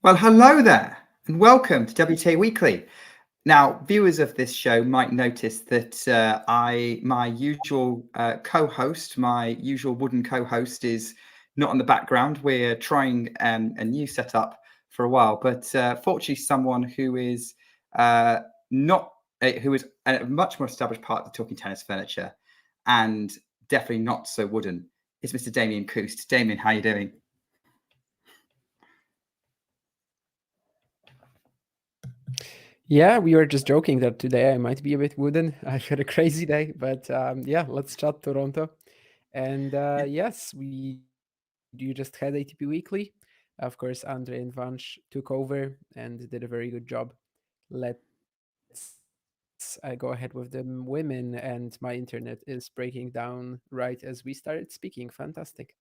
Well, hello there, and welcome to WTA Weekly. Now, viewers of this show might notice that my usual co-host, my usual wooden co-host, is not in the background. We're trying a new setup for a while, but fortunately, someone who is who is a much more established part of the Talking Tennis furniture, and definitely not so wooden, is Mr. Damien Koost. Damien, how are you doing? Yeah, we were just joking that today I might be a bit wooden. I've had a crazy day, but yeah, let's chat Toronto. And yes, you just had ATP Weekly. Of course, Andre and Vanch took over and did a very good job. Let's go ahead with the women, and my internet is breaking down right as we started speaking. Fantastic.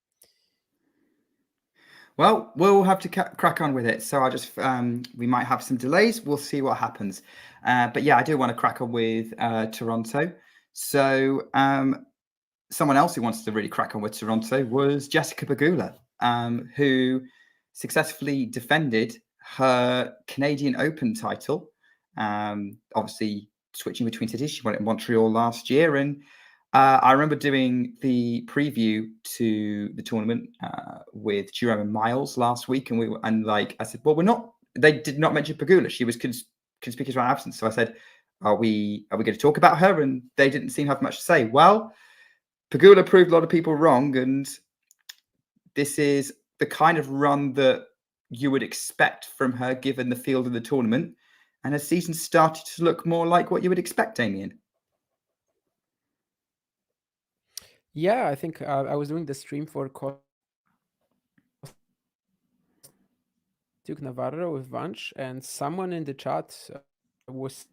Well, we'll have to crack on with it. So I just we might have some delays. We'll see what happens. But yeah, I do want to crack on with Toronto. So someone else who wanted to really crack on with Toronto was Jessica Pegula, who successfully defended her Canadian Open title. Obviously, switching between cities, she won it in Montreal last year, and I remember doing the preview to the tournament with Jerome and Miles last week, and I said, well, we're not. They did not mention Pegula. She was conspicuous by absence. So I said, are we going to talk about her? And they didn't seem to have much to say. Well, Pegula proved a lot of people wrong, and this is the kind of run that you would expect from her, given the field of the tournament. And her season started to look more like what you would expect, Damien. Yeah, I think I was doing the stream for took Navarro with Vanch, and someone in the chat was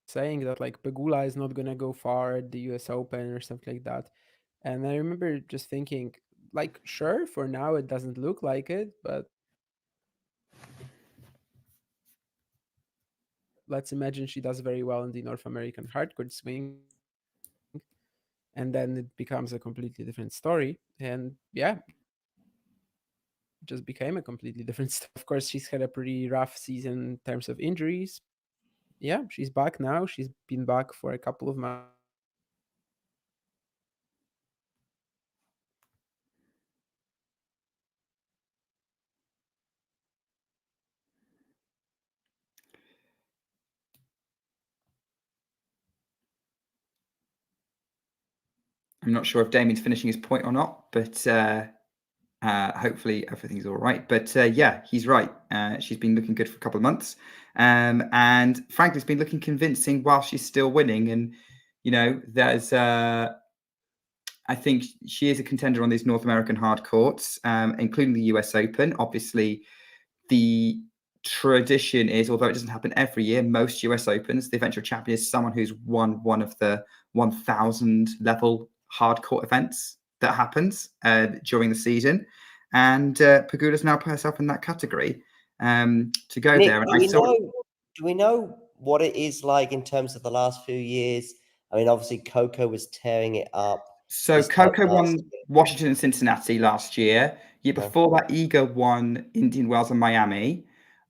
saying that like Pegula is not gonna go far at the US Open or something like that. And I remember just thinking, like, sure, for now it doesn't look like it, but let's imagine she does very well in the North American hardcourt swing, and then it becomes a completely different story. And yeah, just became a completely different story. Of course, she's had a pretty rough season in terms of injuries. Yeah, she's back now. She's been back for a couple of months. I'm not sure if Damien's finishing his point or not, but hopefully everything's all right. But yeah, he's right. She's been looking good for a couple of months. And frankly, it's been looking convincing while she's still winning. And, you know, there's, I think she is a contender on these North American hard courts, including the US Open. Obviously, the tradition is, although it doesn't happen every year, most US Opens, the eventual champion is someone who's won one of the 1,000 level hard court events that happens during the season. And Pegula's now put herself in that category to go Nick, there. And do we know what it is like in terms of the last few years? I mean, obviously, Coco was tearing it up. So Coco won Washington and Cincinnati last year. Year before that, Iga won Indian Wells and Miami.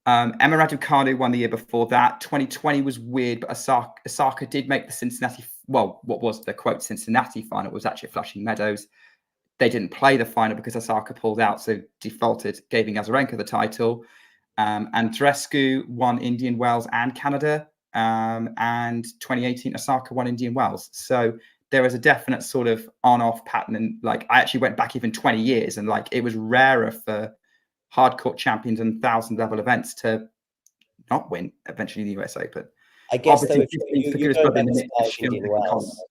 Emma Raducanu won the year before that. 2020 was weird, but Osaka did make the Cincinnati. Well, what was the quote Cincinnati final? It was actually Flushing Meadows. They didn't play the final because Osaka pulled out, so defaulted, giving Azarenka the title. Andreescu won Indian Wells and Canada. And 2018, Osaka won Indian Wells. So there was a definite sort of on-off pattern. And like, I actually went back even 20 years, and like, it was rarer for hardcourt champions and 1,000 level events to not win eventually the US Open. I guess though, you're going back as far as Indian Wells.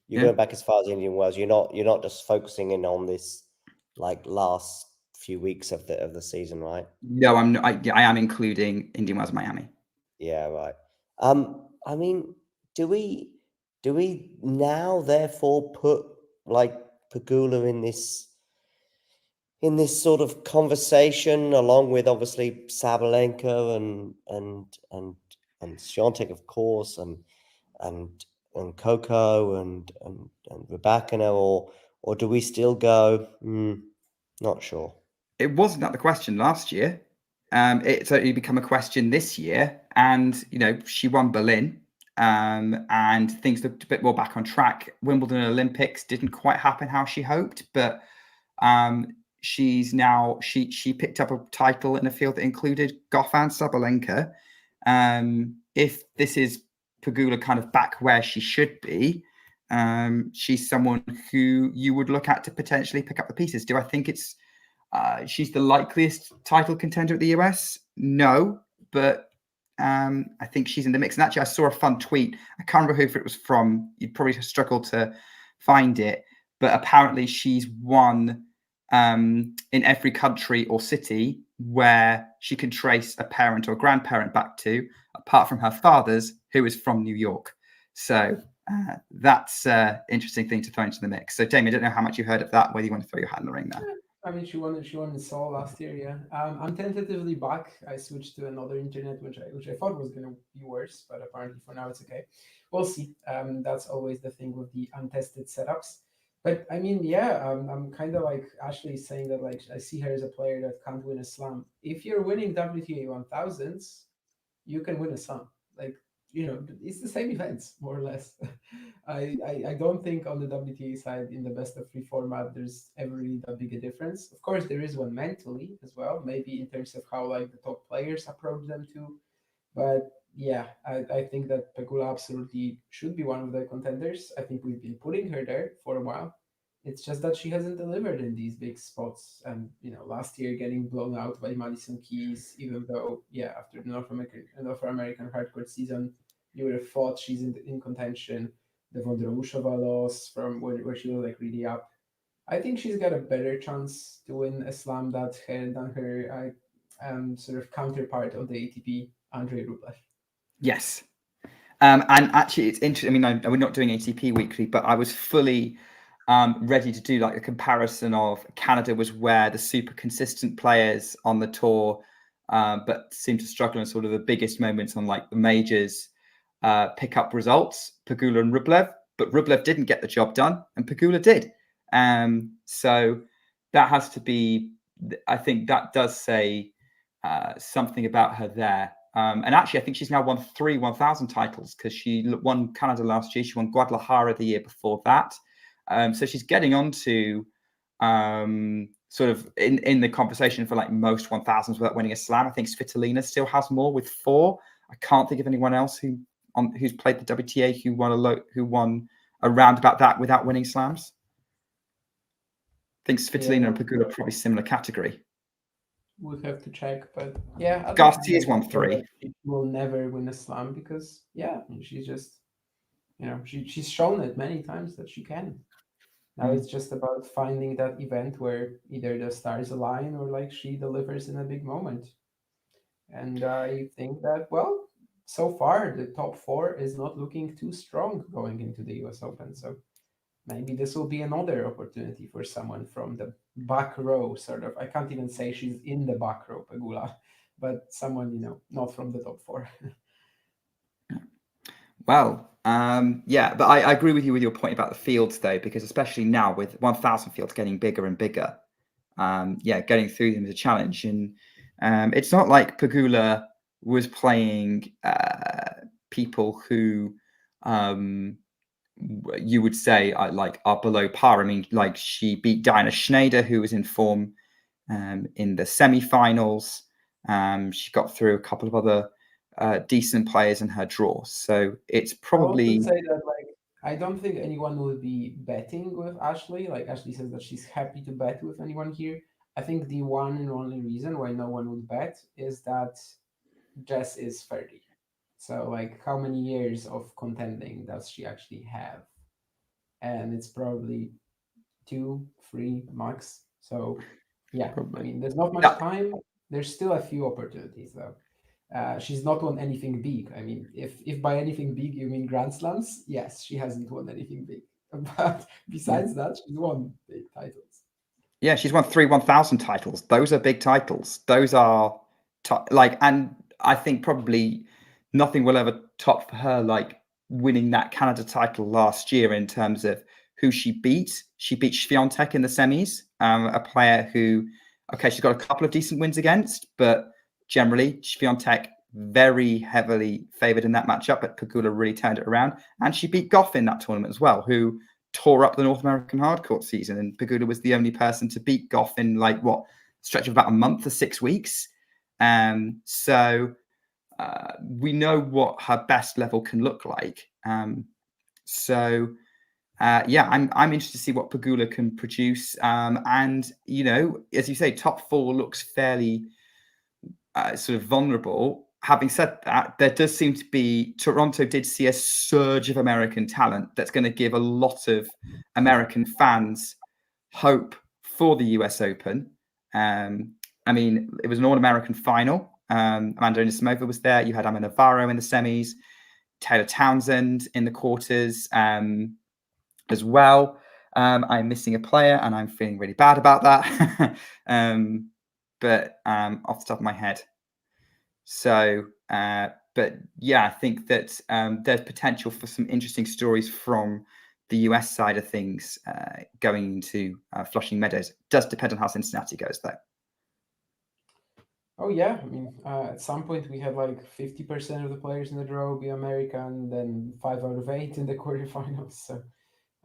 You're going back as far as Indian Wells. You're not just focusing in on this like last few weeks of the season, right? No, I'm not. I am including Indian Wells, Miami. Yeah, right. I mean, do we now therefore put like Pegula in this sort of conversation, along with obviously Sabalenka and Swiatek, of course, and Coco and Rybakina, or Or do we still go, not sure? It wasn't that the question last year. It's only become a question this year. And, she won Berlin, and things looked a bit more back on track. Wimbledon Olympics didn't quite happen how she hoped, but she's now, she picked up a title in a field that included Goff and Sabalenka. If this is Pegula kind of back where she should be, she's someone who you would look at to potentially pick up the pieces. Do I think she's the likeliest title contender at the US? No, but I think she's in the mix. And actually, I saw a fun tweet. I can't remember who it was from. You'd probably struggle to find it, but apparently she's won in every country or city where she can trace a parent or grandparent back to, apart from her father's, who is from New York. So that's an interesting thing to throw into the mix. So, Jamie, I don't know how much you heard of that, whether you want to throw your hat in the ring there. I mean, she won in Seoul last year, yeah. I'm tentatively back. I switched to another internet, which I thought was going to be worse, but apparently for now it's okay. We'll see. That's always the thing with the untested setups. But I mean, yeah, I'm kind of like Ashley saying that, like, I see her as a player that can't win a slam. If you're winning WTA 1000s, you can win a slam. Like, it's the same events, more or less. I don't think on the WTA side, in the best of 3 format, there's ever really that big a difference. Of course, there is one mentally as well, maybe in terms of how like the top players approach them too. But yeah, I think that Pegula absolutely should be one of the contenders. I think we've been putting her there for a while. It's just that she hasn't delivered in these big spots. And, last year getting blown out by Madison Keys, even though, yeah, after the North American hardcourt season, you would have thought she's in contention. The Vondroushova loss from where she was like really up. I think she's got a better chance to win a slam than her sort of counterpart on the ATP, Andrei Rublev. Yes. And actually, it's interesting. I mean, we're not doing ATP Weekly, but I was fully ready to do like a comparison of Canada was where the super consistent players on the tour, but seem to struggle in sort of the biggest moments on like the majors, pick up results, Pegula and Rublev, but Rublev didn't get the job done and Pegula did. So that has to be, I think that does say something about her there. And actually, I think she's now won 3 1,000 titles because she won Canada last year. She won Guadalajara the year before that. So she's getting on to sort of in the conversation for like most 1,000s without winning a slam. I think Svitolina still has more with 4. I can't think of anyone else who's played the WTA who won around about that without winning slams. I think Svitolina and Pegula are probably similar category. We'll have to check, but yeah, Garcia's won 3. She will never win a slam because she's just she's shown it many times that she can. Now it's just about finding that event where either the stars align or like she delivers in a big moment. And I think that, well, so far the top 4 is not looking too strong going into the US Open. So maybe this will be another opportunity for someone from the back row, sort of. I can't even say she's in the back row, Pegula, but someone, not from the top 4. Well, but I agree with you with your point about the fields, though, because especially now with 1,000 fields getting bigger and bigger, getting through them is a challenge. And it's not like Pegula was playing people who you would say are below par. I mean, like she beat Diana Schneider, who was in form in the semi-finals. She got through a couple of other decent players in her draw. So it's probably... I would say that, like, I don't think anyone will be betting with Ashley. Like Ashley says that she's happy to bet with anyone here. I think the one and only reason why no one would bet is that Jess is 30. So, like, how many years of contending does she actually have? And it's probably 2, 3 max. So, yeah, probably. I mean, there's not much time. There's still a few opportunities, though. She's not won anything big. I mean, if by anything big you mean Grand Slams, yes, she hasn't won anything big. But besides that, she's won big titles. Yeah, she's won 3 1,000 titles. Those are big titles. Those are and I think probably nothing will ever top for her like winning that Canada title last year in terms of who she beat. She beat Świątek in the semis, a player who, okay, she's got a couple of decent wins against, but generally Świątek very heavily favoured in that matchup, but Pegula really turned it around. And she beat Goff in that tournament as well, who tore up the North American hardcourt season. And Pegula was the only person to beat Goff in stretch of about a month or 6 weeks. So we know what her best level can look like. I'm interested to see what Pegula can produce. And, as you say, top 4 looks fairly sort of vulnerable. Having said that, there does seem to be, Toronto did see a surge of American talent that's going to give a lot of American fans hope for the US Open. It was an all-American final. Amanda Anisimova was there. You had Emma Navarro in the semis, Taylor Townsend in the quarters as well. I'm missing a player and I'm feeling really bad about that. But off the top of my head. So, but yeah, I think that there's potential for some interesting stories from the US side of things going into Flushing Meadows. It does depend on how Cincinnati goes, though. Oh yeah, at some point we had 50% of the players in the draw be American, then 5 out of 8 in the quarterfinals. So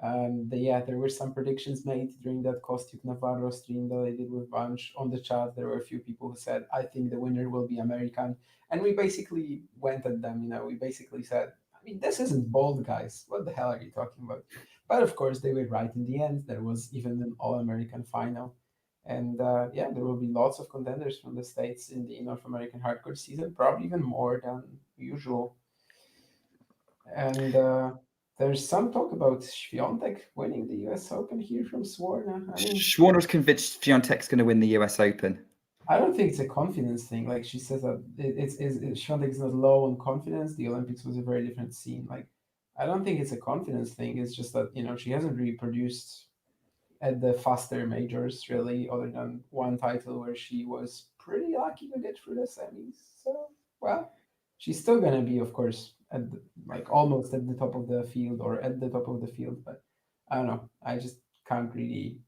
there were some predictions made during that Kostyuk Navarro stream that I did with Bunch on the chat. There were a few people who said, I think the winner will be American. And we basically went at them, we basically said, this isn't bold, guys. What the hell are you talking about? But of course, they were right in the end. There was even an All-American final. And there will be lots of contenders from the States in the North American hardcourt season, probably even more than usual. And there's some talk about Świątek winning the US Open here from Swarna. Swarna's convinced Świątek's going to win the US Open. I don't think it's a confidence thing. Like she says that Świątek is not low on confidence. The Olympics was a very different scene. I don't think it's a confidence thing. It's just that, she hasn't really produced at the faster majors, really, other than one title where she was pretty lucky to get through the semis. So, well, she's still going to be, of course, at almost at the top of the field or at the top of the field. But I don't know. I just can't really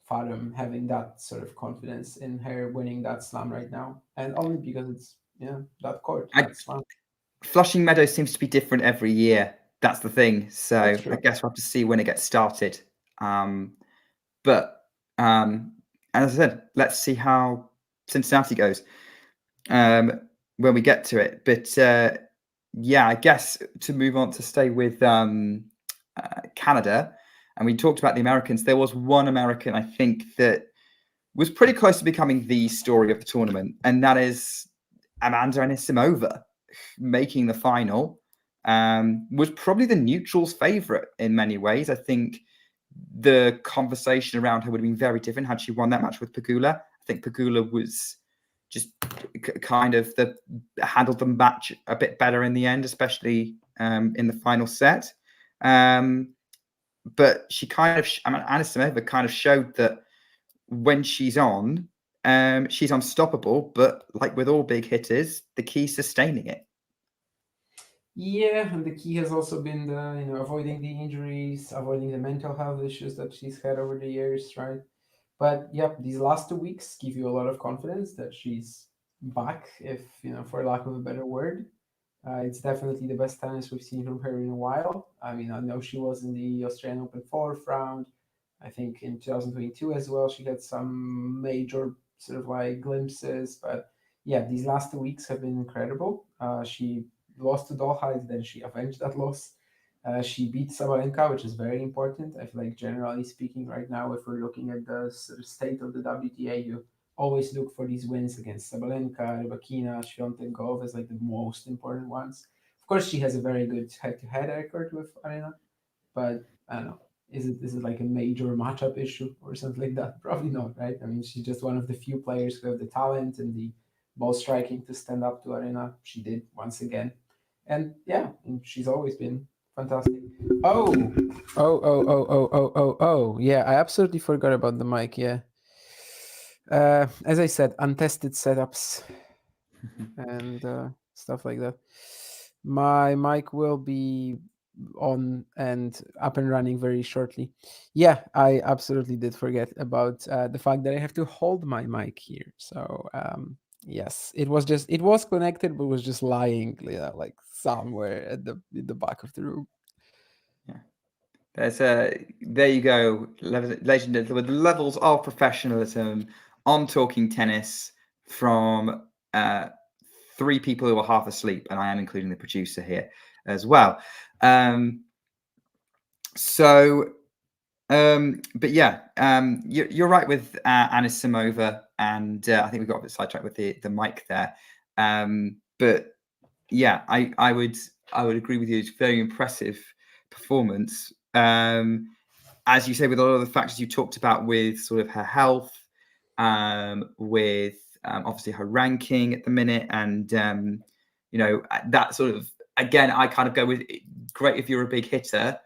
fathom having that sort of confidence in her winning that slam right now. And only because it's, that court, that slam. Flushing Meadows seems to be different every year. That's the thing. So I guess we'll have to see when it gets started. But as I said, let's see how Cincinnati goes when we get to it. But I guess to move on to stay with Canada, and we talked about the Americans. There was one American, I think, that was pretty close to becoming the story of the tournament, and that is Amanda Anisimova making the final. Was probably the neutrals' favorite in many ways. I think the conversation around her would have been very different had she won that match with Pegula. I think Pegula was just kind of handled the match a bit better in the end, especially in the final set. But she Anisimova kind of showed that when she's on, she's unstoppable. But like with all big hitters, the key is sustaining it. Yeah, and the key has also been the avoiding the injuries, avoiding the mental health issues that she's had over the years, right? But these last 2 weeks give you a lot of confidence that she's back, if for lack of a better word. It's definitely the best tennis we've seen from her in a while. I know she was in the Australian Open 4th round. I think in 2022 as well, she had some major sort of glimpses. But these last 2 weeks have been incredible. She lost to Dolhide, then she avenged that loss. She beat Sabalenka, which is very important. I feel like generally speaking right now, if we're looking at the sort of state of the WTA, you always look for these wins against Sabalenka, Rybakina, Świątek, Gov as the most important ones. Of course, she has a very good head-to-head record with Arena, but I don't know. Is it like a major matchup issue or something like that? Probably not, right? She's just one of the few players who have the talent and the ball striking to stand up to Arena. She did once again. And she's always been fantastic. Oh, yeah, I absolutely forgot about the mic. Yeah. As I said, untested setups and stuff like that. My mic will be on and up and running very shortly. Yeah, I absolutely did forget about the fact that I have to hold my mic here. So yes, it was connected, but was just lying, like somewhere at in the back of the room. Yeah, there you go, ladies and gentlemen, the levels of professionalism on Talking Tennis from 3 people who are half asleep, and I am including the producer here as well. But yeah, you're right with Anisimova, and I think we got a bit sidetracked with the mic there. But yeah, I would agree with you. It's a very impressive performance. As you say, with a lot of the factors you talked about, with sort of her health, with obviously her ranking at the minute, and that sort of, again, I kind of go with great if you're a big hitter,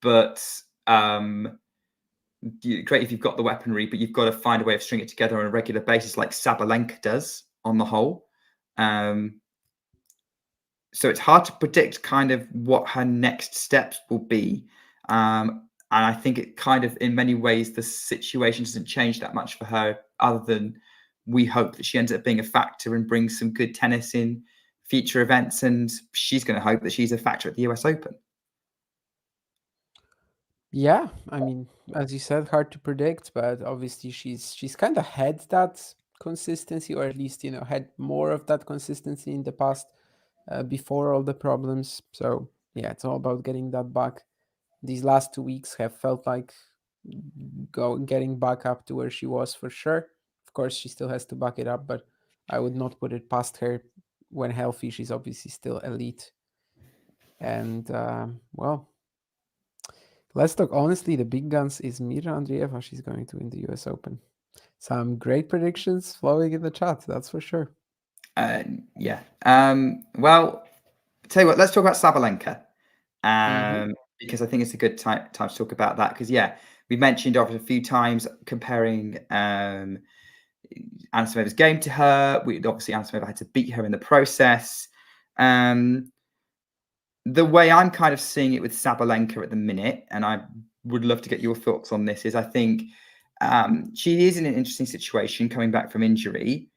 but great if you've got the weaponry, but you've got to find a way of stringing it together on a regular basis, like Sabalenka does on the whole. So it's hard to predict kind of what her next steps will be. And I think it kind of, in many ways, the situation doesn't change that much for her, other than we hope that she ends up being a factor and brings some good tennis in future events. And she's going to hope that she's a factor at the US Open. Yeah, I mean, as you said, hard to predict, but obviously she's kind of had that consistency, or at least had more of that consistency in the past, before all the problems. So yeah, it's all about getting that back. These last 2 weeks have felt like getting back up to where she was for sure. Of course, she still has to back it up, but I would not put it past her. When healthy, she's obviously still elite. And well, let's talk honestly. The big guns is Mira Andreeva. She's going to win the US Open. Some great predictions flowing in the chat, that's for sure. Yeah. Well, tell you what, let's talk about Sabalenka. Because I think it's a good time to talk about that. Because yeah, we mentioned a few times comparing Anisimova's game to her. Obviously Anisimova had to beat her in the process. The way I'm kind of seeing it with Sabalenka at the minute, and I would love to get your thoughts on this, is I think she is in an interesting situation coming back from injury.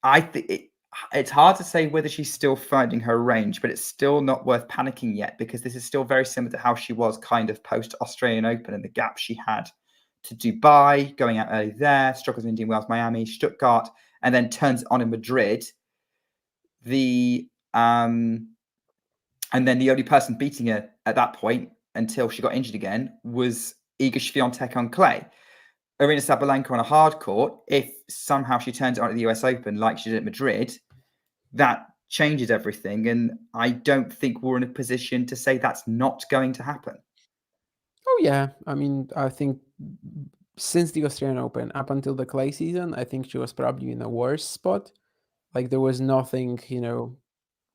I think it's hard to say whether she's still finding her range, but it's still not worth panicking yet, because this is still very similar to how she was kind of post Australian Open and the gap she had to Dubai, going out early there, struggles in Indian Wells, Miami, Stuttgart, and then turns it on in Madrid. And then the only person beating her at that point, until she got injured again, was Iga Swiatek on clay. Aryna Sabalenka on a hard court, if somehow she turns it on at the US Open like she did at Madrid, that changes everything. And I don't think we're in a position to say that's not going to happen. Oh, yeah. I mean, I think since the Australian Open up until the clay season, I think she was probably in a worse spot. Like there was nothing,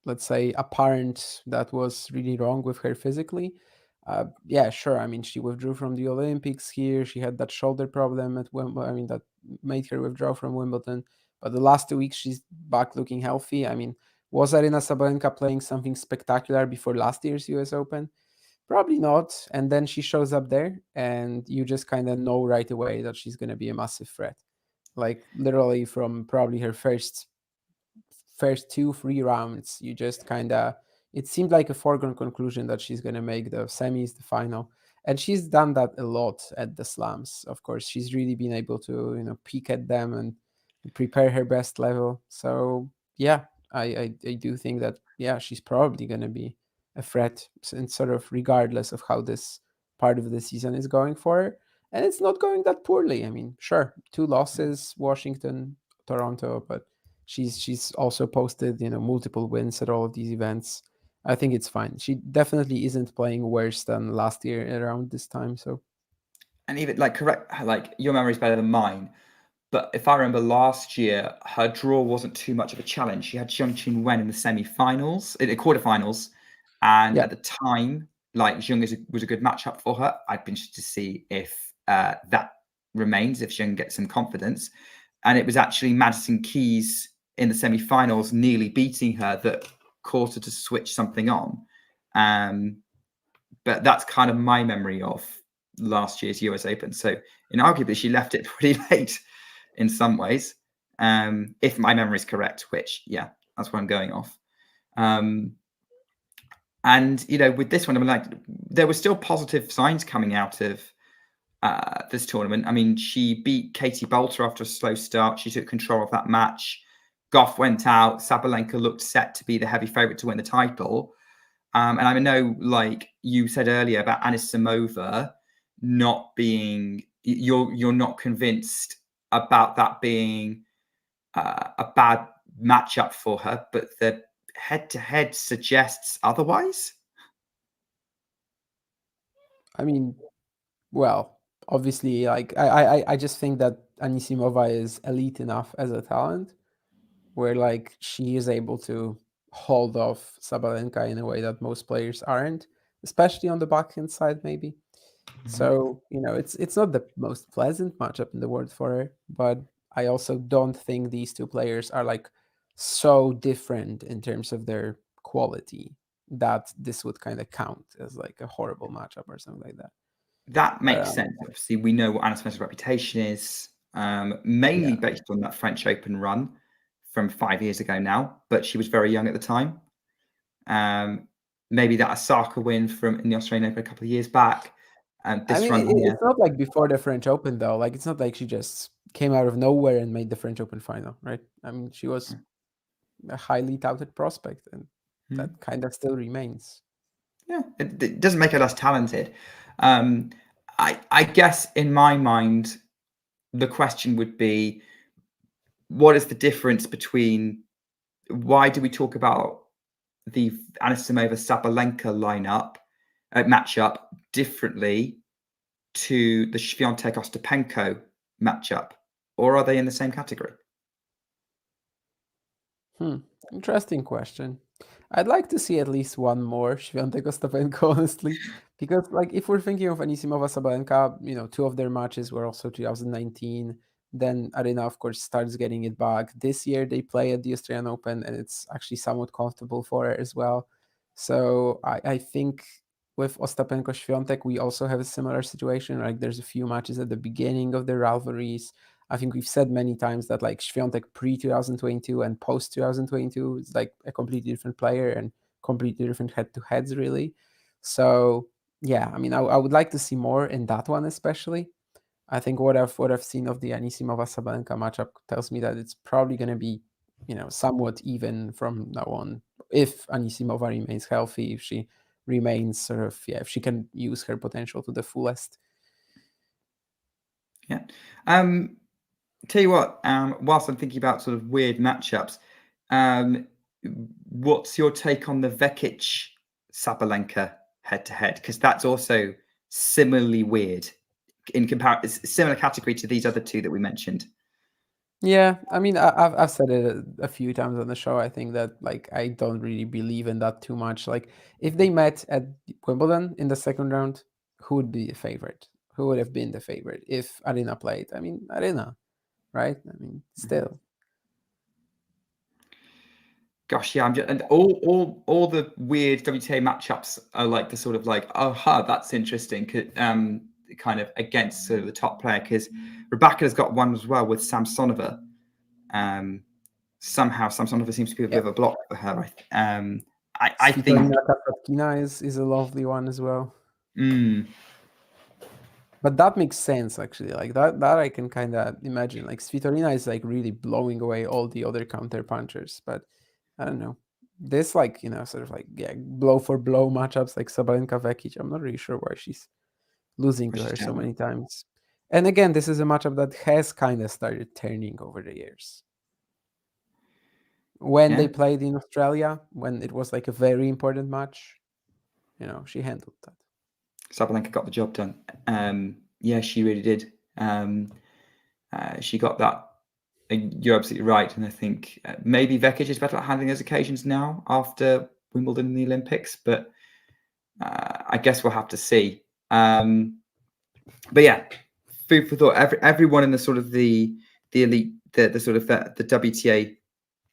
let's say, apparent that was really wrong with her physically. Yeah, sure. I mean, she withdrew from the Olympics here. She had that shoulder problem at Wimbledon. I mean, that made her withdraw from Wimbledon. But the last 2 weeks, she's back looking healthy. I mean, was Aryna Sabalenka playing something spectacular before last year's US Open? Probably not. And then she shows up there, and you just kind of know right away that she's going to be a massive threat. Like literally from probably her first 2-3 rounds, you just kind of, it seemed like a foregone conclusion that she's going to make the semis, the final. And she's done that a lot at the slams. Of course, she's really been able to peek at them and prepare her best level. So yeah, I do think that, yeah, she's probably going to be a threat, and sort of regardless of how this part of the season is going for her. And it's not going that poorly. I mean, sure, 2 losses, Washington, Toronto, but she's also posted multiple wins at all of these events. I think it's fine. She definitely isn't playing worse than last year around this time. So, and even your memory is better than mine, but if I remember last year, her draw wasn't too much of a challenge. She had Zheng Qinwen in the semi-finals, in the quarterfinals, and at the time, Zheng was a good matchup for her. I'd be interested to see if that remains, if Zheng gets some confidence. And it was actually Madison Keys in the semi-finals nearly beating her that caused her to switch something on. but that's kind of my memory of last year's US Open. So, arguably, she left it pretty late in some ways, if my memory is correct, which, yeah, that's what I'm going off. And, with this one, there were still positive signs coming out of this tournament. I mean, she beat Katie Bolter after a slow start. She took control of that match. Goff went out. Sabalenka looked set to be the heavy favorite to win the title. And I know, like you said earlier about Anisimova not being, you're not convinced about that being a bad matchup for her, but the head-to-head suggests otherwise. I mean, well, obviously, like I just think that Anisimova is elite enough as a talent, where like she is able to hold off Sabalenka in a way that most players aren't, especially on the backhand side, maybe. So, it's not the most pleasant matchup in the world for her, but I also don't think these two players are like so different in terms of their quality that this would kind of count as like a horrible matchup or something like that. That makes sense. Obviously, we know what Anisimova's reputation is, mainly based on that French Open run from 5 years ago now, but she was very young at the time. Maybe that Osaka win in the Australian Open a couple of years back. It's not like before the French Open, though. Like, it's not like she just came out of nowhere and made the French Open final, right? I mean, she was a highly touted prospect, and that kind of still remains. Yeah, it doesn't make her less talented. I guess in my mind, the question would be, what is the difference between, why do we talk about the Anisimova-Sabalenka matchup differently to the Swiatek-Ostapenko matchup, or are they in the same category? Interesting question. I'd like to see at least one more Swiatek-Ostapenko, honestly, because like if we're thinking of Anisimova-Sabalenka, 2 of their matches were also 2019. Then Arena, of course, starts getting it back. This year they play at the Australian Open, and it's actually somewhat comfortable for her as well. So I think with Ostapenko-Swiatek, we also have a similar situation. Like there's a few matches at the beginning of the rivalries. I think we've said many times that like Swiatek pre-2022 and post-2022 is like a completely different player and completely different head-to-heads, really. So yeah, I mean, I would like to see more in that one, especially. I think what I've seen of the Anisimova-Sabalenka matchup tells me that it's probably going to be, somewhat even from now on, if Anisimova remains healthy, if she remains sort of, if she can use her potential to the fullest. Yeah. Tell you what, whilst I'm thinking about sort of weird matchups, what's your take on the Vekic-Sabalenka head-to-head? Because that's also similarly weird in comparison, similar category to these other two that we mentioned. Yeah, I mean, I've said it a few times on the show. I think that like I don't really believe in that too much. Like if they met at Wimbledon in the second round, who would be the favorite? Who would have been the favorite if Arena played? I mean, Arena, right? I mean, still. Gosh, yeah, I'm just, and all the weird WTA matchups are like the sort of like, that's interesting. Kind of against sort of the top player, because Rebecca's got one as well with Samsonova. Somehow Samsonova seems to be a bit of a block for her. I think Kasatkina is a lovely one as well. But that makes sense, actually. Like that I can kind of imagine. Like Svitolina is like really blowing away all the other counter punchers, but I don't know. This like, sort of like blow for blow matchups like Sabalenka Vekic. I'm not really sure why she's losing to her so many times. And again, this is a matchup that has kind of started turning over the years. When they played in Australia, when it was like a very important match, she handled that. Sabalenka got the job done. Yeah, she really did. She got that. You're absolutely right. And I think maybe Vekic is better at handling those occasions now after Wimbledon and the Olympics, but I guess we'll have to see. But yeah, food for thought. Everyone in the sort of the elite, the sort of the WTA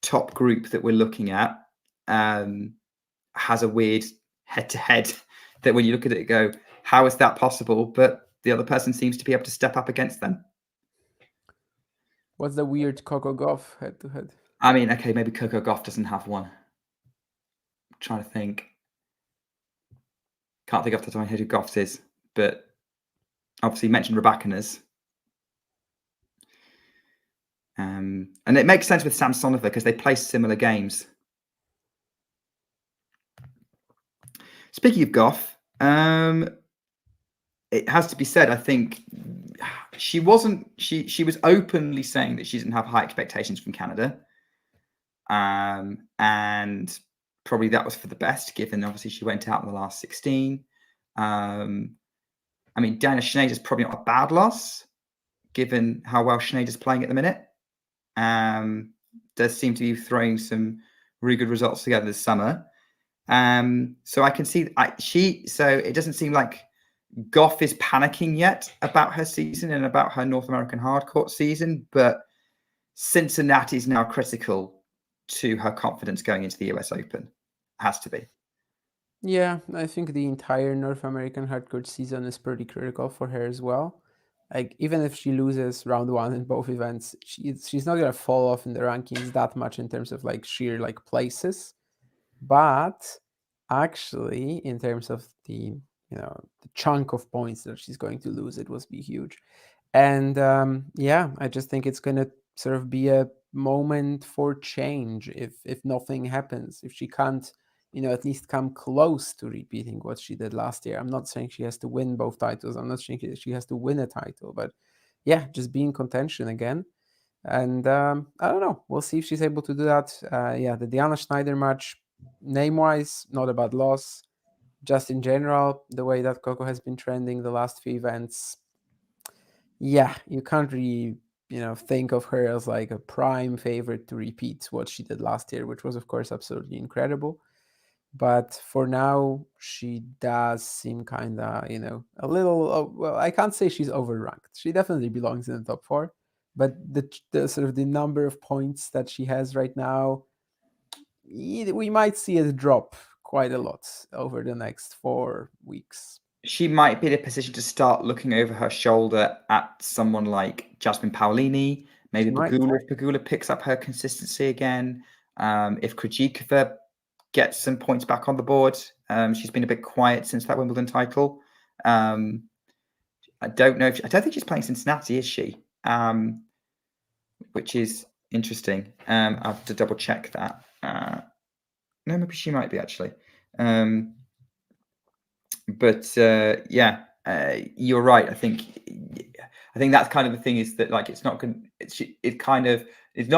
top group that we're looking at has a weird head-to-head that when you look at it, go, how is that possible? But the other person seems to be able to step up against them. What's the weird Coco Gauff head-to-head? I mean, okay, maybe Coco Gauff doesn't have one. I'm trying to think. Can't think off the top of my head who Gauff's is, but obviously you mentioned Rybakina's. And it makes sense with Samsonova because they play similar games. Speaking of Gauff, it has to be said, I think she was openly saying that she didn't have high expectations from Canada. And probably that was for the best, given obviously she went out in the last 16. I mean, Dana Schneider's probably not a bad loss, given how well Schneider's playing at the minute. Does seem to be throwing some really good results together this summer. So I can see so it doesn't seem like Gauff is panicking yet about her season and about her North American hardcourt season, but Cincinnati is now critical to her confidence going into the US Open. Has to be. Yeah, I think the entire North American hardcourt season is pretty critical for her as well. Like, even if she loses round one in both events, she's not gonna fall off in the rankings that much in terms of like sheer like places, but actually in terms of the the chunk of points that she's going to lose, it will be huge. And yeah, I just think it's gonna sort of be a moment for change if nothing happens, if she can't at least come close to repeating what she did last year. I'm not saying she has to win both titles. I'm not saying she has to win a title, but yeah, just be in contention again. And I don't know. We'll see if she's able to do that. Yeah, the Diana Schneider match, name-wise, not a bad loss. Just in general, the way that Coco has been trending the last few events, yeah, you can't really think of her as like a prime favorite to repeat what she did last year, which was of course absolutely incredible. But for now, she does seem kind of, a little, well, I can't say she's overranked. She definitely belongs in the top 4. But the sort of the number of points that she has right now, we might see it drop quite a lot over the next 4 weeks. She might be in a position to start looking over her shoulder at someone like Jasmine Paolini, maybe Pegula, if Pegula picks up her consistency again. If Krejcikova gets some points back on the board. She's been a bit quiet since that Wimbledon title. I don't think she's playing Cincinnati, is she? Which is interesting. I have to double check that. No, maybe she might be actually. But yeah, you're right. I think that's kind of the thing, is that like it's not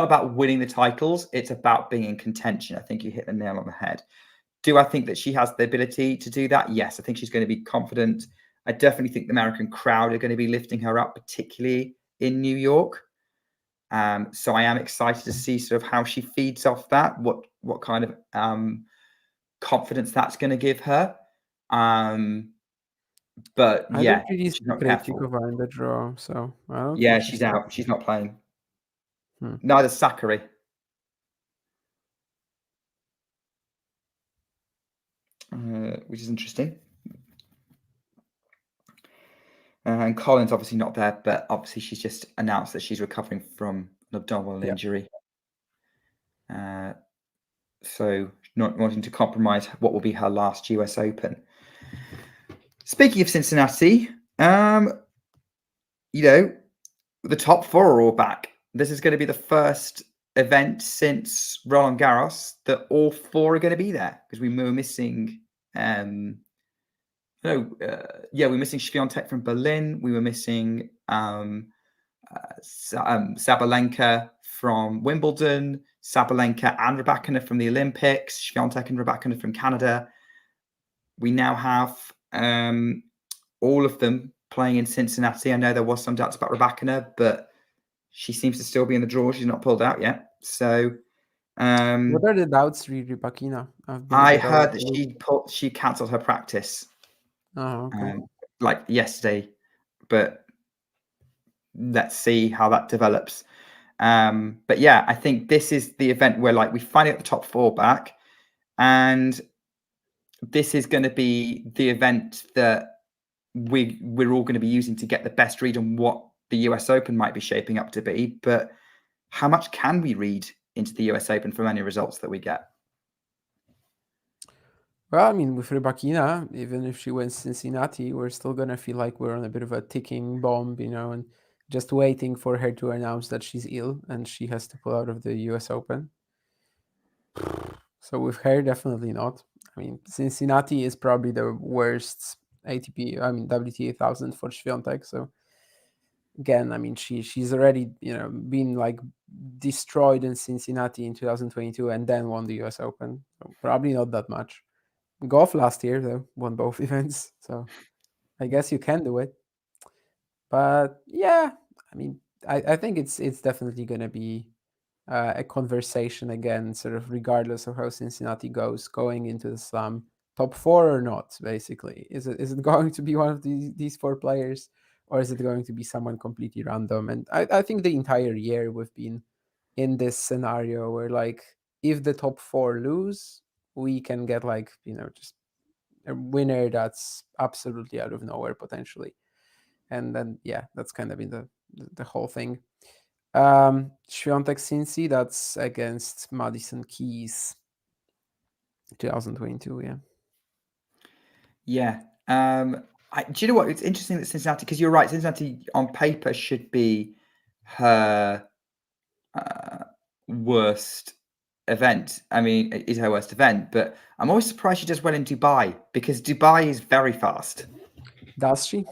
about winning the titles. It's about being in contention. I think you hit the nail on the head. Do I think that she has the ability to do that? Yes, I think she's going to be confident. I definitely think the American crowd are going to be lifting her up, particularly in New York. So I am excited to see sort of how she feeds off that, what kind of confidence that's going to give her. But yeah, she's not Krejcikova in the draw, so yeah, she's out. She's not playing. Hmm. Neither Sakkari. Which is interesting. And Collins obviously not there, but obviously she's just announced that she's recovering from an abdominal injury. So not wanting to compromise what will be her last US Open. Speaking of Cincinnati, the top 4 are all back. This is going to be the first event since Roland Garros that all 4 are going to be there, because we were missing. We're missing Swiatek from Berlin. We were missing Sabalenka from Wimbledon, Sabalenka and Rybakina from the Olympics, Swiatek and Rybakina from Canada. We now have all of them playing in Cincinnati. I know there was some doubts about Rybakina, but she seems to still be in the draw. She's not pulled out yet. So, what are the doubts, Rybakina? I heard that she cancelled her practice. Oh, okay. Like yesterday, but let's see how that develops. But yeah, I think this is the event where like we finally got the top 4 back, and this is going to be the event that we're all going to be using to get the best read on what the US Open might be shaping up to be. But how much can we read into the US Open from any results that we get? Well, I mean, with Rybakina, even if she wins Cincinnati, we're still going to feel like we're on a bit of a ticking bomb, and just waiting for her to announce that she's ill and she has to pull out of the US Open. So with her, definitely not. I mean, Cincinnati is probably the worst WTA 1000 for Świątek. So again, I mean, she's already, been like destroyed in Cincinnati in 2022 and then won the US Open. So probably not that much. Golf last year, though, won both events. So I guess you can do it. But yeah, I mean, I think it's definitely going to be a conversation again, sort of regardless of how Cincinnati goes, going into the Slam, top 4 or not, basically. Is it going to be one of these 4 players, or is it going to be someone completely random? And I think the entire year we've been in this scenario where, like, if the top 4 lose, we can get, like, just a winner that's absolutely out of nowhere potentially. And then, yeah, that's kind of been the whole thing. Świątek Cincy, that's against Madison Keys, 2022. Yeah. Do you know what? It's interesting that Cincinnati, because you're right, Cincinnati on paper should be her worst event. I mean, it is her worst event, but I'm always surprised she does well in Dubai, because Dubai is very fast. Does she?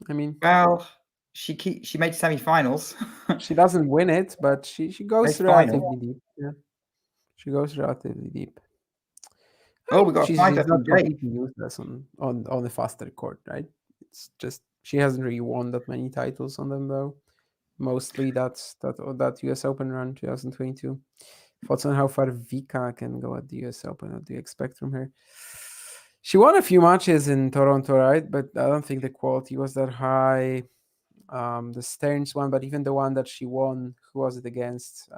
I mean, well, she made semi-finals. She doesn't win it, but she goes relatively deep. Yeah, she goes relatively deep. We got she's not completely useless on the faster court, right? It's just she hasn't really won that many titles on them, though. Mostly that US Open run 2022. Thoughts on how far Vika can go at the US Open? What do you expect from her? She won a few matches in Toronto, right? But I don't think the quality was that high. The Stearns one, but even the one that she won, who was it against?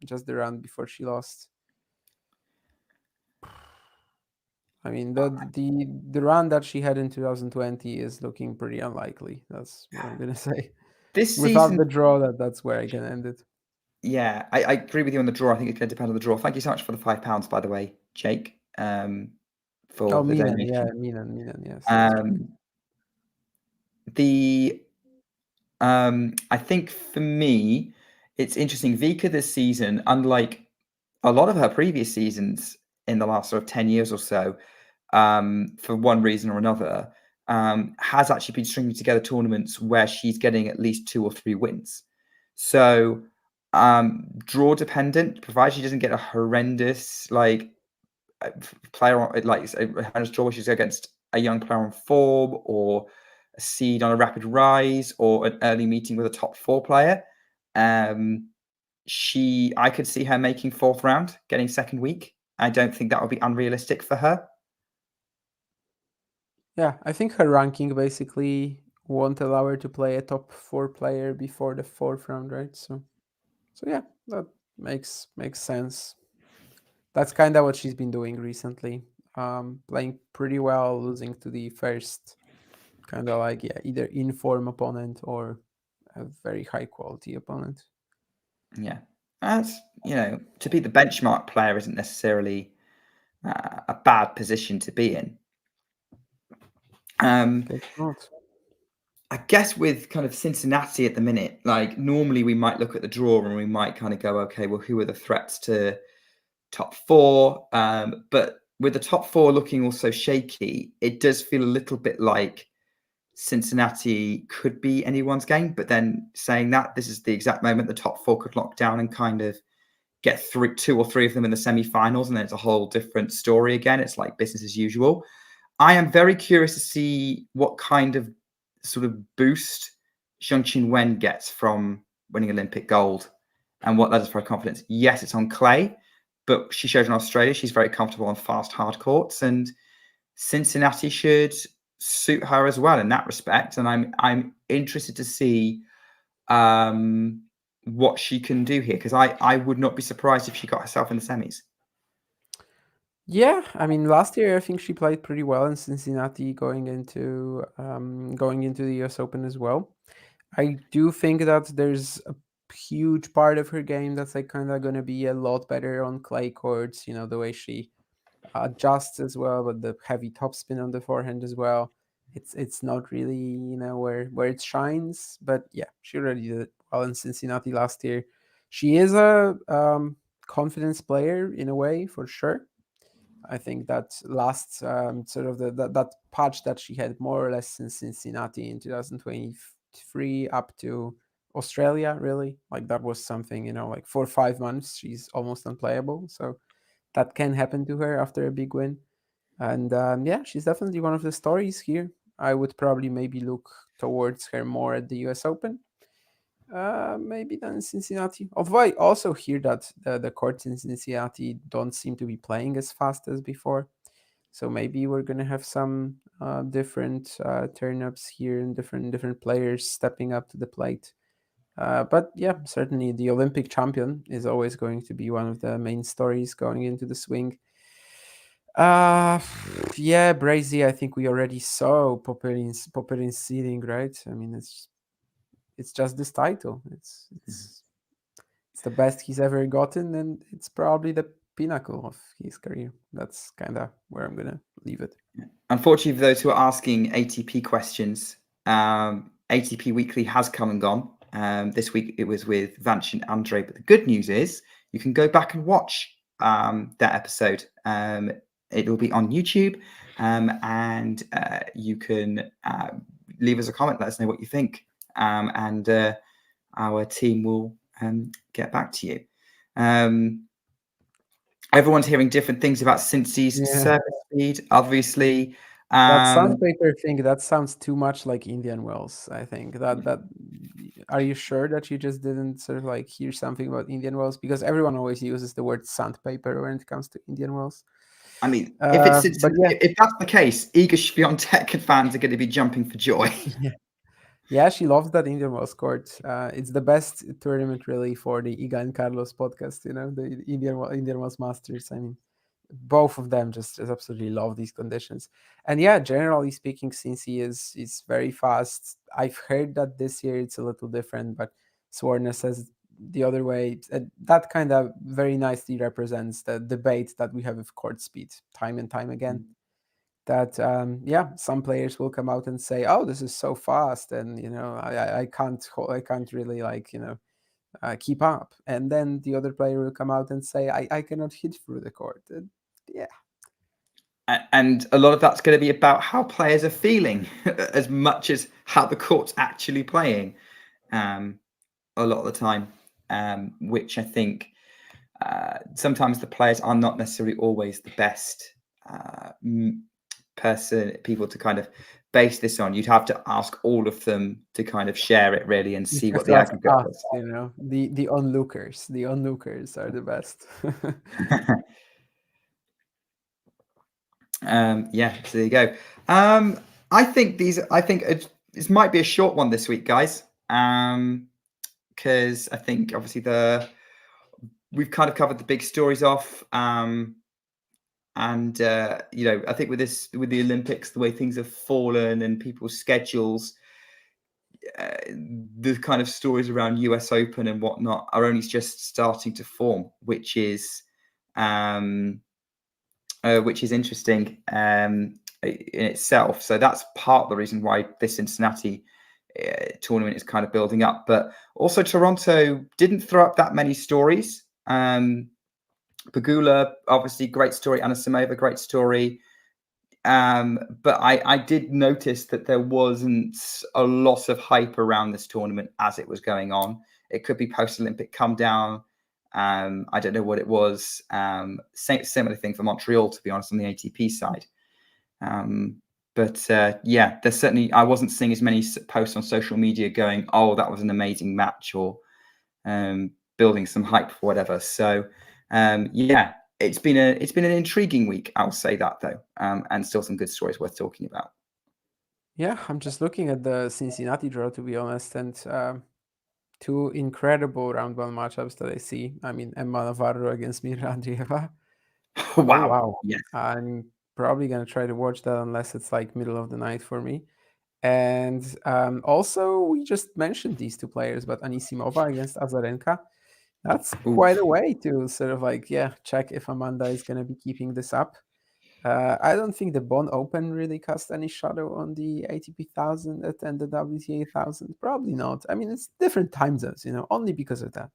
Just the round before she lost. I mean, the run that she had in 2020 is looking pretty unlikely. That's what I'm gonna say. This without season, the draw, that's where I can end it. Yeah, I agree with you on the draw. I think it's going to depend on the draw. Thank you so much for the £5, by the way, Jake. For the Milan, donation. yeah, Milan, yes. I think for me, it's interesting. Vika this season, unlike a lot of her previous seasons in the last sort of 10 years or so, for one reason or another, has actually been stringing together tournaments where she's getting at least 2 or 3 wins. So draw dependent, provided she doesn't get a horrendous player on a horrendous draw, she's against a young player on form or a seed on a rapid rise or an early meeting with a top 4 player. I could see her making 4th round, getting 2nd week. I don't think that would be unrealistic for her. Yeah, I think her ranking basically won't allow her to play a top 4 player before the 4th round, right? So yeah, that makes sense. That's kind of what she's been doing recently. Playing pretty well, losing to the first kind of either in-form opponent or a very high-quality opponent. Yeah. That's, to be the benchmark player isn't necessarily a bad position to be in. I guess with kind of Cincinnati at the minute, normally we might look at the draw and we might kind of go, okay, well, who are the threats to top 4? But with the top 4 looking also shaky, it does feel a little bit like Cincinnati could be anyone's game. But then saying that, this is the exact moment the top 4 could lock down and kind of get 2 or 3 of them in the semi-finals, and then it's a whole different story again. It's like business as usual. I am very curious to see what kind of sort of boost Xiangqin Wen gets from winning Olympic gold and what that does for her confidence. Yes, it's on clay, but she showed in Australia she's very comfortable on fast hard courts, and Cincinnati should suit her as well in that respect. And I'm interested to see what she can do here, because I would not be surprised if she got herself in the semis. Yeah, I mean, last year I think she played pretty well in Cincinnati going into the U.S. Open as well. I do think that there's a huge part of her game that's like kind of going to be a lot better on clay courts. You know, the way she adjusts as well, but the heavy topspin on the forehand as well. It's not really, you know, where it shines. But yeah, she already did it well in Cincinnati last year. She is a confidence player in a way, for sure. I think that last sort of that patch that she had more or less in Cincinnati in 2023 up to Australia, really, like that was something, you know, like 4 or 5 months she's almost unplayable. So that can happen to her after a big win. And yeah, she's definitely one of the stories here. I would probably maybe look towards her more at the US Open, maybe than Cincinnati. Although I also hear that the courts in Cincinnati don't seem to be playing as fast as before. So maybe we're gonna have some different turn-ups here and different players stepping up to the plate. But yeah, certainly the Olympic champion is always going to be one of the main stories going into the swing. Yeah, Brazy, I think we already saw Poperin's seeding, right? I mean, it's just this title. It's the best he's ever gotten, and it's probably the pinnacle of his career. That's kind of where I'm gonna leave it. Unfortunately, for those who are asking ATP questions, ATP Weekly has come and gone. This week it was with Vanch and Andre, but the good news is you can go back and watch that episode. It will be on YouTube, and you can leave us a comment, let us know what you think, and our team will get back to you. Everyone's hearing different things about Cincy's service speed. Obviously, that sandpaper thing, that sounds too much like Indian Wells. I think that. Are you sure that you just didn't sort of like hear something about Indian Wells? Because everyone always uses the word sandpaper when it comes to Indian Wells. I mean, if that's the case, Iga Swiatek fans are going to be jumping for joy. Yeah, she loves that Indian Wells court. It's the best tournament really for the Iga and Carlos podcast. You know, the Indian Wells Masters. I mean, both of them just absolutely love these conditions. And yeah, generally speaking, Cincy is very fast. I've heard that this year it's a little different, but Swarna says the other way. That kind of very nicely represents the debate that we have with court speed time and time again. That yeah, some players will come out and say, "Oh, this is so fast," and you know, I can't really like, you know, keep up. And then the other player will come out and say, I cannot hit through the court. Yeah. And a lot of that's going to be about how players are feeling as much as how the court's actually playing a lot of the time, which I think sometimes the players are not necessarily always the best people to kind of base this on. You'd have to ask all of them to kind of share it really and see what the aggregate is. You know, the onlookers are the best. Yeah, so there you go. I think this might be a short one this week, guys. Because I think obviously we've kind of covered the big stories off. And you know, I think with the Olympics, the way things have fallen and people's schedules, the kind of stories around US Open and whatnot are only just starting to form, which is interesting in itself. So that's part of the reason why this Cincinnati tournament is kind of building up. But also Toronto didn't throw up that many stories. Pegula, obviously, great story. Anisimova, great story. But I did notice that there wasn't a lot of hype around this tournament as it was going on. It could be post-Olympic come down. I don't know what it was. Similar thing for Montreal, to be honest, on the ATP side. But yeah, there's certainly, I wasn't seeing as many posts on social media going, "Oh, that was an amazing match," or building some hype for whatever. So yeah, it's been an intriguing week. I'll say that though, and still some good stories worth talking about. Yeah, I'm just looking at the Cincinnati draw, to be honest, and two incredible round one matchups that I see. I mean, Emma Navarro against Mira Andreeva, Wow. Oh, wow. Yes. I'm probably going to try to watch that unless it's like middle of the night for me. And also, we just mentioned these two players, but Anisimova against Azarenka, that's quite a way to sort of like, check if Amanda is going to be keeping this up. I don't think the Bonn Open really cast any shadow on the ATP 1000 and the WTA 1000. Probably not. I mean, it's different time zones, only because of that.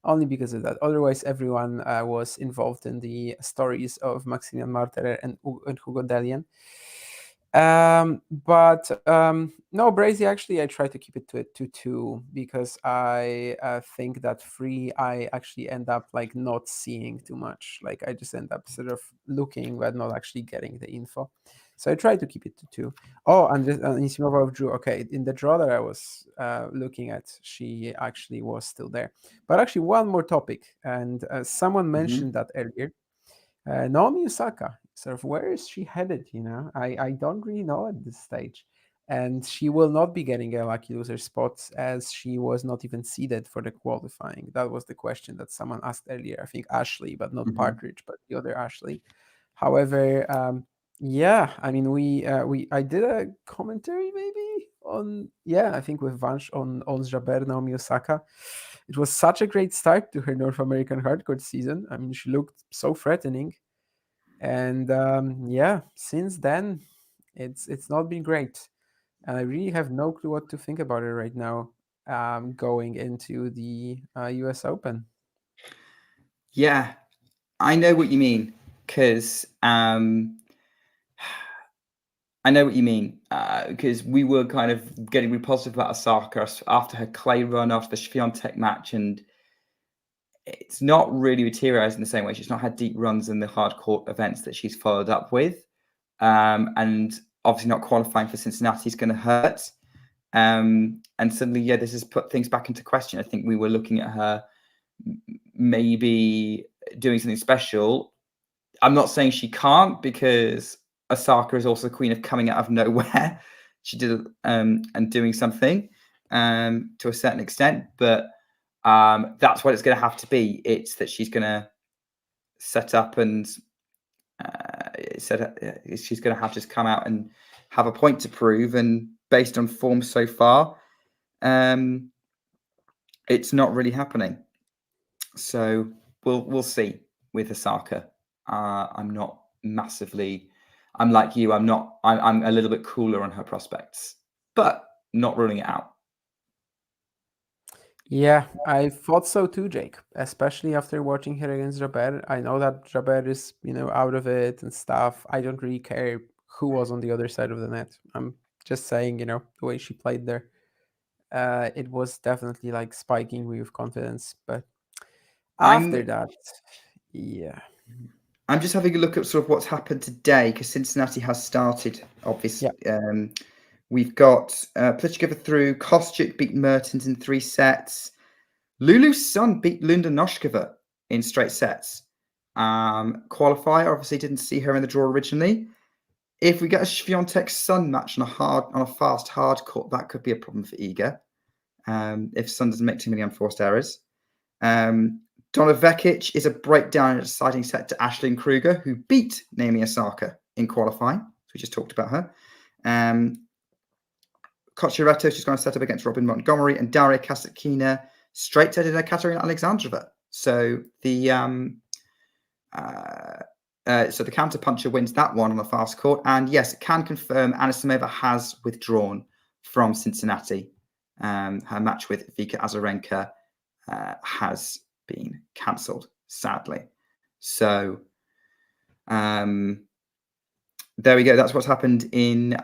Only because of that. Otherwise, everyone was involved in the stories of Maximilian Marterer and Hugo Dellien. But no, Brazy, actually, I try to keep it to a 2-2 because I think that free, I actually end up like not seeing too much. Like I just end up sort of looking but not actually getting the info. So I try to keep it to 2. Oh, and Anisimova drew. Okay, in the draw that I was looking at, she actually was still there. But actually, one more topic, and someone mentioned that earlier. Naomi Osaka, sort of where is she headed? I don't really know at this stage. And she will not be getting a lucky loser spot as she was not even seeded for the qualifying. That was the question that someone asked earlier. I think Ashley, but not Partridge, but the other Ashley. However, I mean, I did a commentary maybe on, I think with Vansh on Jaber, Naomi Osaka. It was such a great start to her North American hardcourt season. I mean, she looked so threatening. And since then, it's not been great. And I really have no clue what to think about her right now, going into the US Open. Yeah, I know what you mean, because I know what you mean, because we were kind of getting really positive about Osaka after her clay run, after the Swiatek match, and it's not really materialized in the same way. She's not had deep runs in the hard court events that she's followed up with, and obviously not qualifying for Cincinnati is going to hurt. And suddenly, this has put things back into question. I think we were looking at her maybe doing something special. I'm not saying she can't, because Osaka is also the queen of coming out of nowhere. She did and doing something to a certain extent, but that's what it's going to have to be. It's that she's going to set up and she's going to have to come out and have a point to prove. And based on form so far, it's not really happening. So we'll see with Osaka. I'm not massively. I'm like you. I'm a little bit cooler on her prospects, but not ruling it out. Yeah, I thought so too, Jake, especially after watching her against Jaber. I know that Jaber is, out of it and stuff. I don't really care who was on the other side of the net. I'm just saying, the way she played there, it was definitely like spiking me with confidence. But after that, I'm just having a look at sort of what's happened today, because Cincinnati has started, obviously. Yeah. We've got Pliskova through. Kostyuk beat Mertens in 3 sets. Lulu's son beat Lunda Noshkova in straight sets. Qualifier, obviously didn't see her in the draw originally. If we get a Swiatek Sun match on a fast hard court, that could be a problem for Iga. If Sun doesn't make too many unforced errors. Donna Vekic is a breakdown in a deciding set to Ashlyn Kruger, who beat Naomi Osaka in qualifying. So we just talked about her. Kochereto, she's going to set up against Robin Montgomery, and Daria Kasatkina straight headed Katerina Alexandrova. So the counter puncher wins that one on the fast court. And yes, it can confirm Anisimova has withdrawn from Cincinnati. Her match with Vika Azarenka has been cancelled, sadly. So there we go. That's what's happened in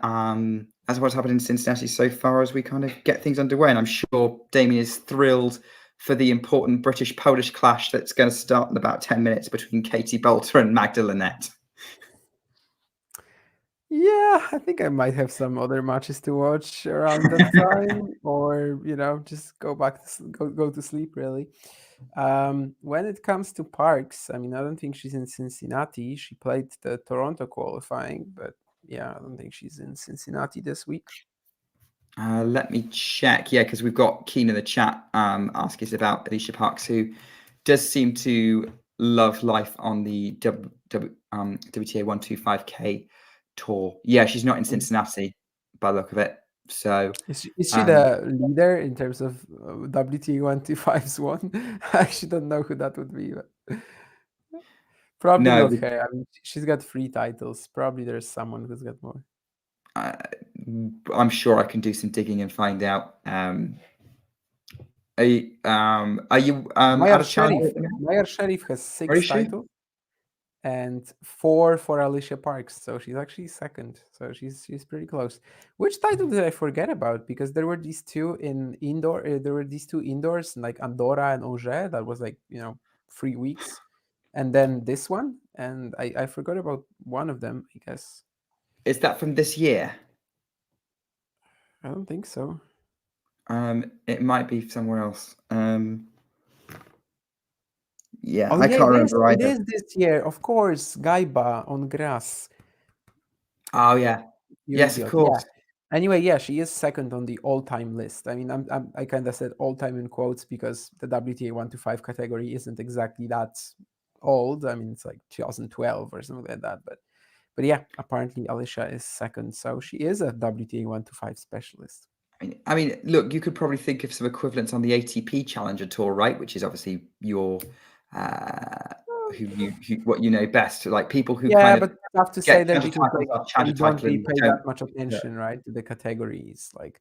Cincinnati so far as we kind of get things underway. And I'm sure Damien is thrilled for the important British-Polish clash that's going to start in about 10 minutes between Katie Bolter and Magda Linette. Yeah, I think I might have some other matches to watch around that time, or just go back go to sleep. Really, when it comes to Parks, I mean, I don't think she's in Cincinnati. She played the Toronto qualifying, but I don't think she's in Cincinnati this week. Let me check. Yeah, because we've got Keen in the chat asking us about Alicia Parks, who does seem to love life on the WTA 125K tour. Yeah, she's not in Cincinnati by the look of it. So is she the leader in terms of WTA 125's won? I actually don't know who that would be. But probably not her. I mean, she's got 3 titles. Probably there's someone who's got more. I'm sure I can do some digging and find out. Are you Mayar Sherif has 6 titles and 4 for Alicia Parks, so she's actually second. So she's pretty close. Which title did I forget about? Because there were these 2 in indoor. There were these 2 indoors, like Andorra and Angers. That was like 3 weeks, and then this one, and I forgot about one of them. I guess. Is that from this year? I don't think so. It might be somewhere else. Yeah, I can't remember either. It is this year, of course. Gaiba on grass. Oh yeah, yes, of course. Yeah. Anyway, yeah, she is second on the all-time list. I mean, I kind of said all-time in quotes because the WTA 125 category isn't exactly that old. I mean, it's like 2012 or something like that. But yeah, apparently Alicia is second, so she is a WTA 125 specialist. I mean, look, you could probably think of some equivalents on the ATP Challenger Tour, right? Which is obviously your what you know best, like people who kind of. But I have to say that because you don't really pay that much attention, right, to the categories. Like,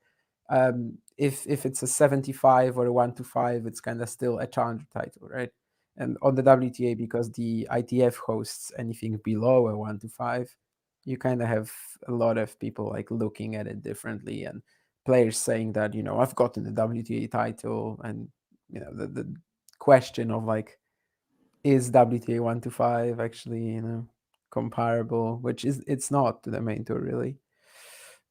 if it's a 75 or a 125, it's kind of still a challenger title, right? And on the WTA, because the ITF hosts anything below a 125, you kind of have a lot of people like looking at it differently and players saying that I've gotten the WTA title, and the question of like, is WTA 125 actually comparable, which it's not to the main tour really.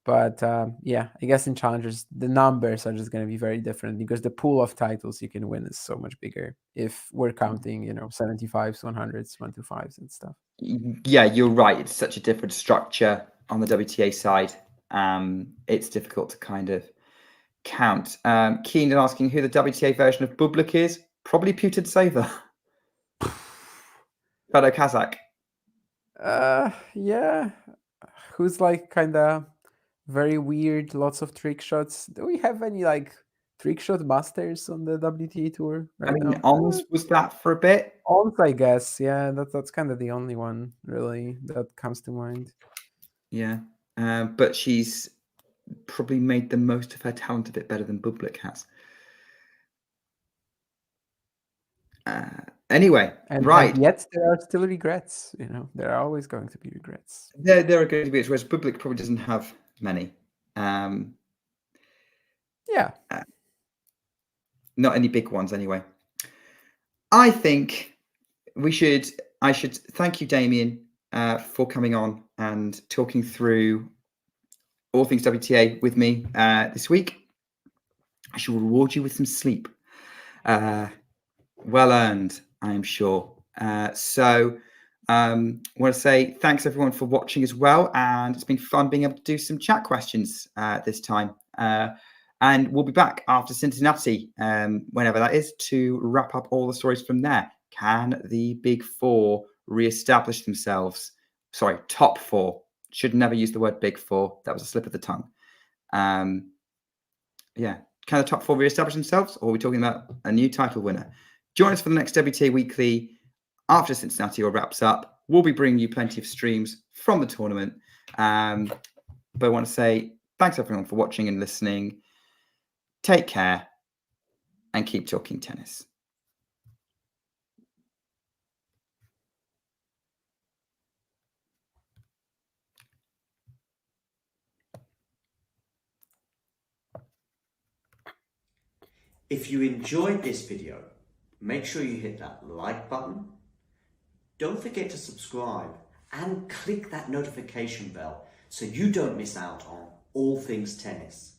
But yeah, I guess in challengers the numbers are just going to be very different because the pool of titles you can win is so much bigger if we're counting 75s, 100s, 125s and stuff. Yeah, you're right. It's such a different structure on the WTA side. It's difficult to kind of count. Keen and asking who the WTA version of Bublik is. Probably Putintseva. Fellow Kazakh. Yeah. Who's like kind of very weird, lots of trick shots. Do we have any like trick shot masters on the WTA tour right now? Ons was that for a bit. Ons, I guess. Yeah, that's kind of the only one really that comes to mind. Yeah, but she's probably made the most of her talent a bit better than Bublik has. Anyway, and yet there are still regrets. There are always going to be regrets. There are going to be, whereas Bublik probably doesn't have many. Yeah. Not any big ones anyway. I think I should thank you, Damien, for coming on and talking through all things WTA with me this week. I shall reward you with some sleep. Well earned, I am sure. So I want to say thanks everyone for watching as well. And it's been fun being able to do some chat questions this time. And we'll be back after Cincinnati, whenever that is, to wrap up all the stories from there. Can the big four reestablish themselves? Sorry, top four. Should never use the word big four. That was a slip of the tongue. Yeah. Can the top four reestablish themselves? Or are we talking about a new title winner? Join us for the next WTA Weekly after Cincinnati all wraps up. We'll be bringing you plenty of streams from the tournament. But I want to say thanks everyone for watching and listening. Take care and keep talking tennis. If you enjoyed this video, make sure you hit that like button. Don't forget to subscribe and click that notification bell so you don't miss out on all things tennis.